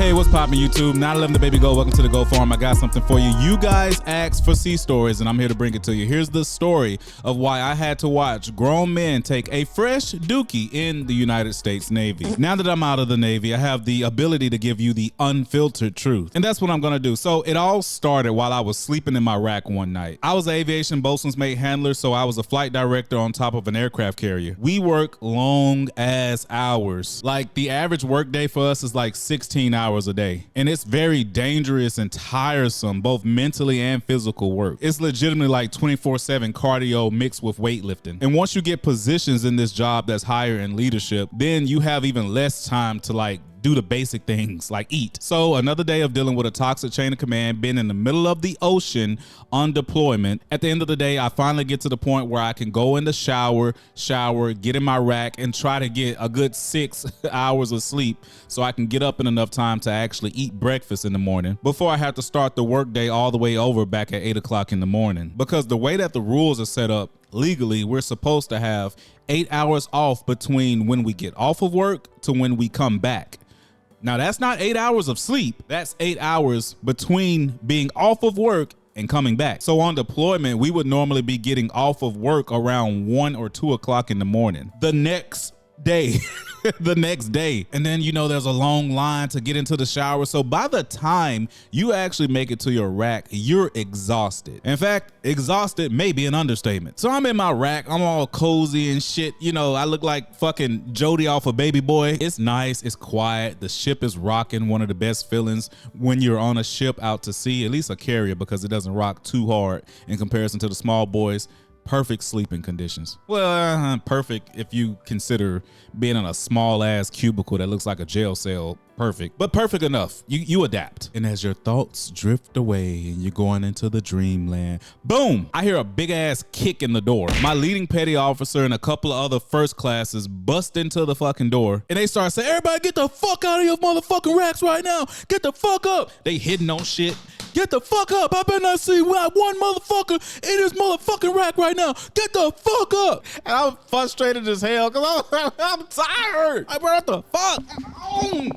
Hey, what's poppin' YouTube? 911 the baby go. Welcome to the Go Farm. I got something for you. You guys asked for sea stories, and I'm here to bring it to you. Here's the story of why I had to watch grown men take a fresh dookie in the United States Navy. Now that I'm out of the Navy, I have the ability to give you the unfiltered truth, and that's what I'm gonna do. So it all started while I was sleeping in my rack one night. I was an aviation bosun's mate handler, so I was a flight director on top of an aircraft carrier. We work long ass hours. Like the average work day for us is like 16 hours a day, and it's very dangerous and tiresome, both mentally and physical work. It's legitimately like 24/7 cardio mixed with weightlifting. And once you get positions in this job that's higher in leadership, then you have even less time to like do the basic things like eat. So another day of dealing with a toxic chain of command, been in the middle of the ocean on deployment. At the end of the day, I finally get to the point where I can go in the shower, get in my rack, and try to get a good 6 hours of sleep so I can get up in enough time to actually eat breakfast in the morning before I have to start the workday all the way over back at 8 o'clock in the morning. Because the way that the rules are set up, legally, we're supposed to have 8 hours off between when we get off of work to when we come back. Now, that's not 8 hours of sleep. That's 8 hours between being off of work and coming back. So on deployment, we would normally be getting off of work around 1 or 2 o'clock in the morning. The next day. And then, you know, there's a long line to get into the shower. So by the time you actually make it to your rack, you're exhausted. In fact, exhausted may be an understatement. So I'm in my rack, I'm all cozy and shit. You know, I look like fucking Jody off of Baby Boy. It's nice, it's quiet, the ship is rocking. One of the best feelings when you're on a ship out to sea, at least a carrier, because it doesn't rock too hard in comparison to the small boys. Perfect sleeping conditions. Well, perfect if you consider being in a small ass cubicle that looks like a jail cell. Perfect, but perfect enough. You adapt. And as your thoughts drift away and you're going into the dreamland, boom, I hear a big ass kick in the door. My leading petty officer and a couple of other first classes bust into the fucking door, and they start saying, everybody get the fuck out of your motherfucking racks right now. Get the fuck up. They hitting on shit. Get the fuck up. I better not see one motherfucker in this motherfucking rack right now. Get the fuck up. And I'm frustrated as hell because I'm tired. I brought the fuck.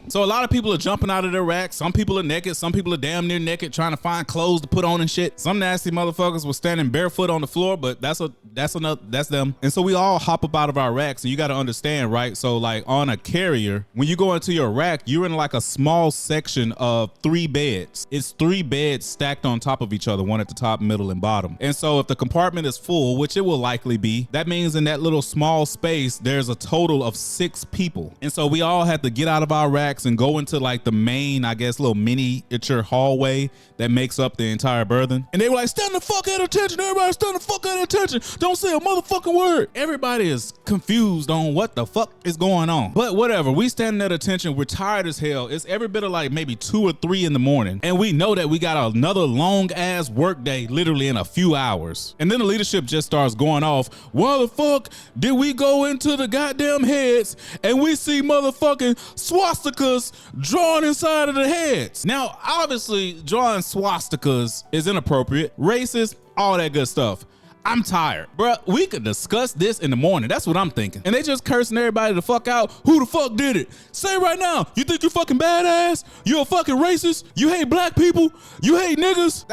So a lot of people are jumping out of their racks. Some people are naked. Some people are damn near naked trying to find clothes to put on and shit. Some nasty motherfuckers were standing barefoot on the floor, but that's them. And so we all hop up out of our racks, and you got to understand, right? So like on a carrier, when you go into your rack, you're in like a small section of 3 beds. It's 3 beds stacked on top of each other, one at the top, middle, and bottom. And so if the compartment is full, which it will likely be, that means in that little small space, there's a total of 6 people. And so we all had to get out of our racks and go into like the main, I guess, little miniature hallway that makes up the entire berthing. And they were like, stand the fuck at attention, everybody stand the fuck at attention. Don't say a motherfucking word. Everybody is confused on what the fuck is going on. But whatever, we standing at attention, we're tired as hell. It's every bit of like maybe 2 or 3 in the morning. And we know that we got another long ass work day literally in a few hours. And then the leadership just starts going off. Why the fuck did we go into the goddamn heads and we see motherfucking swastikas drawn inside of the heads? Now, obviously, drawing swastikas is inappropriate, racist, all that good stuff. I'm tired. Bruh, we could discuss this in the morning. That's what I'm thinking. And they just cursing everybody the fuck out. Who the fuck did it? Say right now. You think you fucking badass? You a fucking racist? You hate black people? You hate niggas?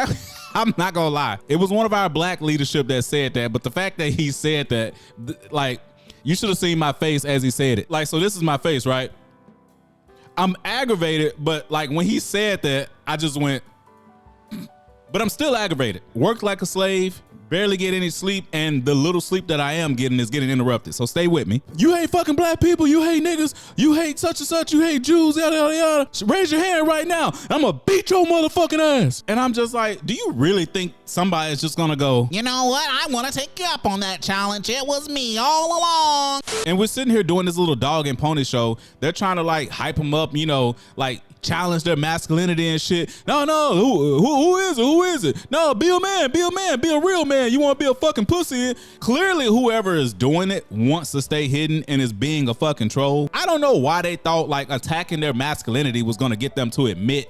I'm not gonna lie. It was one of our black leadership that said that, but the fact that he said that, like, you should have seen my face as he said it. Like, so this is my face, right? I'm aggravated, but like when he said that, I just went, but I'm still aggravated. Worked like a slave, barely get any sleep, and the little sleep that I am getting is getting interrupted. So stay with me. You hate fucking black people, you hate niggas, you hate such and such, you hate Jews, yada yada yada. Raise your hand right now. I'm gonna beat your motherfucking ass. And I'm just like, do you really think somebody is just gonna go, you know what? I wanna take you up on that challenge. It was me all along. And we're sitting here doing this little dog and pony show. They're trying to like hype them up, you know, like challenge their masculinity and shit. No, who is it? Who is it? No, be a man, be a real man. You want to be a fucking pussy? Clearly, whoever is doing it wants to stay hidden and is being a fucking troll. I don't know why they thought like attacking their masculinity was going to get them to admit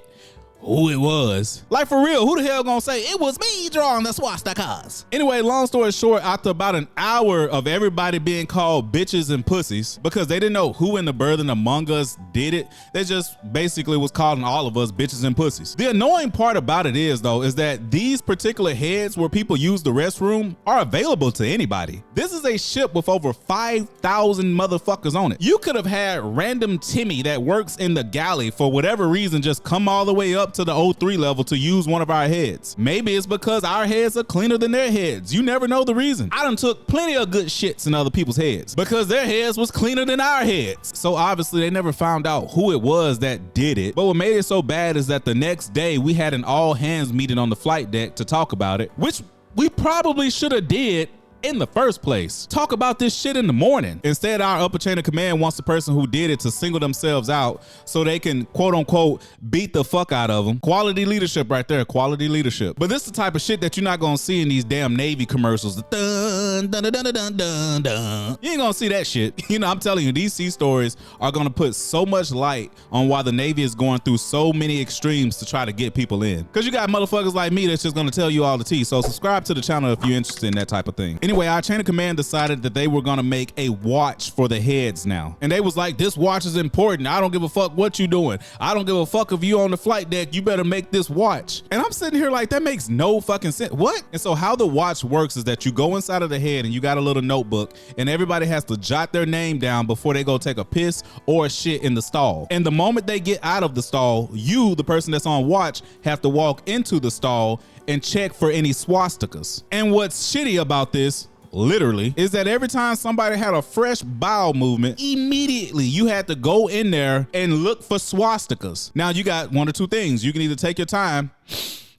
who it was. Like, for real, who the hell gonna say It was me drawing the swastikas. Anyway, long story short, after about an hour of everybody being called bitches and pussies because they didn't know who in the birthing Among Us did it, they just basically was calling all of us bitches and pussies. The annoying part about it is, though, is that these particular heads where people use the restroom are available to anybody. This is a ship with over 5,000 motherfuckers on it. You could have had random Timmy that works in the galley for whatever reason just come all the way up to the O3 level to use one of our heads. Maybe it's because our heads are cleaner than their heads. You never know the reason. I done took plenty of good shits in other people's heads because their heads was cleaner than our heads. So obviously they never found out who it was that did it. But what made it so bad is that the next day we had an all hands meeting on the flight deck to talk about it, which we probably should have did in the first place. Talk about this shit in the morning. Instead, our upper chain of command wants the person who did it to single themselves out so they can quote unquote beat the fuck out of them. Quality leadership right there, quality leadership. But this is the type of shit that you're not gonna see in these damn Navy commercials. Dun, dun, dun, dun, dun, dun, dun. You ain't gonna see that shit. You know, I'm telling you, these sea stories are gonna put so much light on why the Navy is going through so many extremes to try to get people in. Cause you got motherfuckers like me that's just gonna tell you all the tea. So subscribe to the channel if you're interested in that type of thing. Anyway, our chain of command decided that they were gonna make a watch for the heads now. And they was like, this watch is important. I don't give a fuck what you doing. I don't give a fuck if you on the flight deck, you better make this watch. And I'm sitting here like, that makes no fucking sense. What? And so how the watch works is that you go inside of the head and you got a little notebook and everybody has to jot their name down before they go take a piss or a shit in the stall. And the moment they get out of the stall, you, the person that's on watch, have to walk into the stall and check for any swastikas. And what's shitty about this, literally, is that every time somebody had a fresh bowel movement, immediately you had to go in there and look for swastikas. Now you got one or two things. You can either take your time,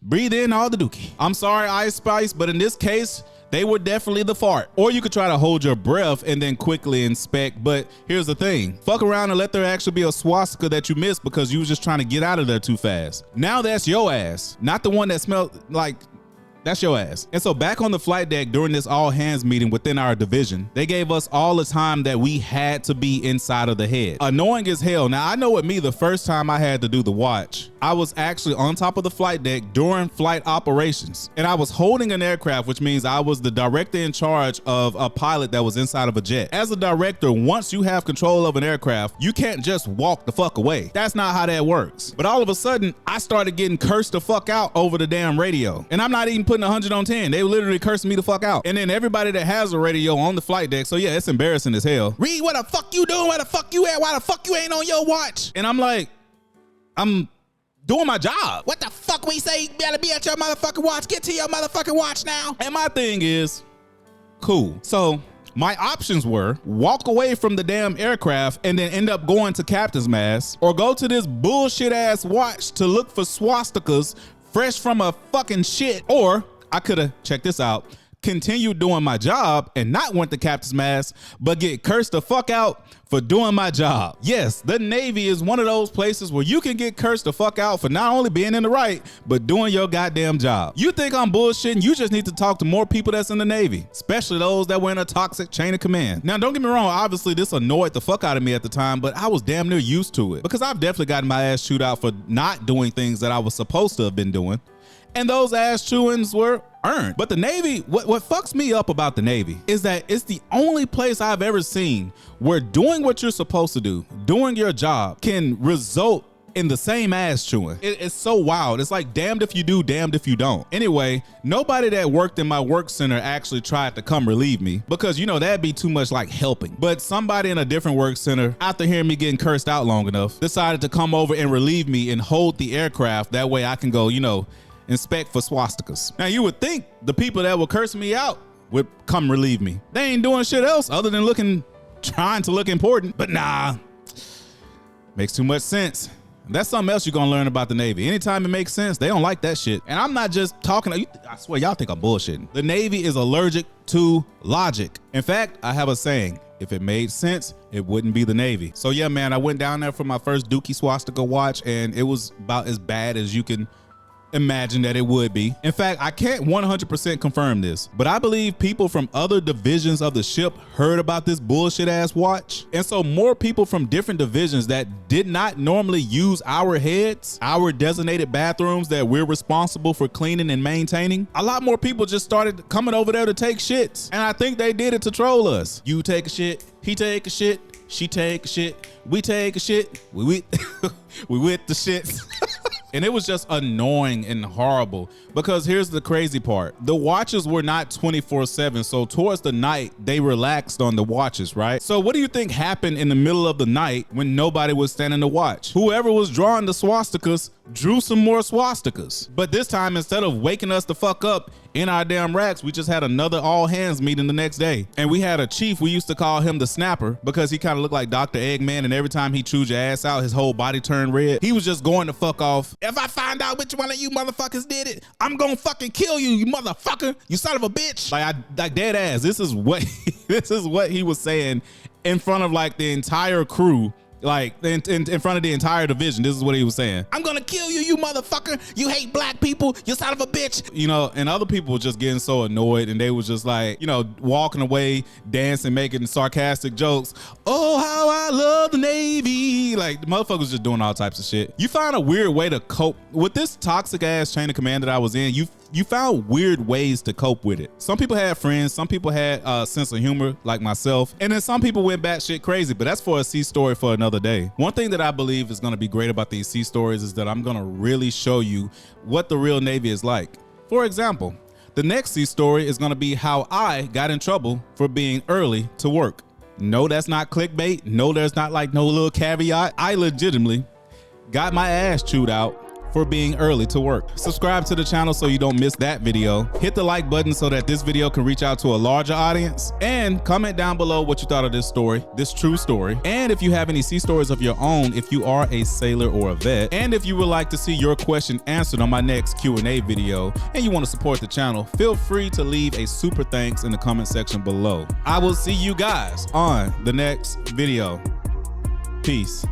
breathe in all the dookie. I'm sorry, Ice Spice, but in this case, they were definitely the fart. Or you could try to hold your breath and then quickly inspect. But here's the thing, fuck around and let there actually be a swastika that you missed because you was just trying to get out of there too fast. Now that's your ass, not the one that smelled like. That's your ass. And so back on the flight deck during this all hands meeting within our division, they gave us all the time that we had to be inside of the head. Annoying as hell. Now I know with me, the first time I had to do the watch, I was actually on top of the flight deck during flight operations. And I was holding an aircraft, which means I was the director in charge of a pilot that was inside of a jet. As a director, once you have control of an aircraft, you can't just walk the fuck away. That's not how that works. But all of a sudden, I started getting cursed the fuck out over the damn radio. And I'm not even putting 100 on 10. They literally cursing me the fuck out. And then everybody that has a radio on the flight deck, so yeah, it's embarrassing as hell. Reed, what the fuck you doing? Where the fuck you at? Why the fuck you ain't on your watch? And I'm like, I'm doing my job. What the fuck we say? You better be at your motherfucking watch. Get to your motherfucking watch now. And my thing is, cool. So my options were walk away from the damn aircraft and then end up going to captain's mast, or go to this bullshit ass watch to look for swastikas fresh from a fucking shit. Or I could have, check this out, continue doing my job and not went to captain's mast, but get cursed the fuck out for doing my job. Yes, the Navy is one of those places where you can get cursed the fuck out for not only being in the right, but doing your goddamn job. You think I'm bullshitting? You just need to talk to more people that's in the Navy, especially those that were in a toxic chain of command. Now, don't get me wrong, obviously this annoyed the fuck out of me at the time, but I was damn near used to it because I've definitely gotten my ass chewed out for not doing things that I was supposed to have been doing. And those ass chewings were earned. But the Navy, what fucks me up about the Navy is that it's the only place I've ever seen where doing what you're supposed to do, doing your job, can result in the same ass chewing. It's so wild. It's like damned if you do, damned if you don't. Anyway, nobody that worked in my work center actually tried to come relieve me because, you know, that'd be too much like helping. But somebody in a different work center, after hearing me getting cursed out long enough, decided to come over and relieve me and hold the aircraft. That way I can go, you know, inspect for swastikas. Now you would think the people that were cursing me out would come relieve me. They ain't doing shit else other than trying to look important. But nah, makes too much sense. That's something else you're gonna learn about the Navy. Anytime it makes sense, they don't like that shit. And I'm not just talking, I swear y'all think I'm bullshitting. The Navy is allergic to logic. In fact, I have a saying, if it made sense, it wouldn't be the Navy. So yeah, man, I went down there for my first Dookie swastika watch and it was about as bad as you can imagine that it would be. In fact, I can't 100% confirm this, but I believe people from other divisions of the ship heard about this bullshit ass watch. And so more people from different divisions that did not normally use our heads, our designated bathrooms that we're responsible for cleaning and maintaining, a lot more people just started coming over there to take shits. And I think they did it to troll us. You take a shit, he take a shit, she take a shit, we take a shit, we with the shits. And it was just annoying and horrible, because here's the crazy part. The watches were not 24/7. So towards the night, they relaxed on the watches, right? So what do you think happened in the middle of the night when nobody was standing to watch? Whoever was drawing the swastikas drew some more swastikas. But this time, instead of waking us the fuck up in our damn racks, we just had another all hands meeting the next day. And we had a chief, we used to call him the snapper, because he kind of looked like Dr. Eggman, and every time he chewed your ass out, his whole body turned red. He was just going to fuck off. If I find out which one of you motherfuckers did it, I'm gonna fucking kill you, you motherfucker, you son of a bitch. Like dead ass. This is what this is what he was saying in front of like the entire crew. Like in front of the entire division, this is what he was saying. I'm gonna kill you, you motherfucker. You hate black people, you son of a bitch. You know, and other people were just getting so annoyed, and they was just like, you know, walking away, dancing, making sarcastic jokes. Oh, how I love the Navy. Like the motherfuckers just doing all types of shit. You find a weird way to cope with this toxic ass chain of command that I was in. You found weird ways to cope with it. Some people had friends, some people had a sense of humor like myself, and then some people went batshit crazy, but that's for a sea story for another day. One thing that I believe is gonna be great about these sea stories is that I'm gonna really show you what the real Navy is like. For example, the next sea story is gonna be how I got in trouble for being early to work. No, that's not clickbait. No, there's not like no little caveat. I legitimately got my ass chewed out for being early to work. Subscribe to the channel so you don't miss that video. Hit the like button so that this video can reach out to a larger audience, and comment down below what you thought of this story, this true story. And if you have any sea stories of your own, if you are a sailor or a vet, and if you would like to see your question answered on my next Q&A video, and you want to support the channel, feel free to leave a super thanks in the comment section below. I will see you guys on the next video. Peace.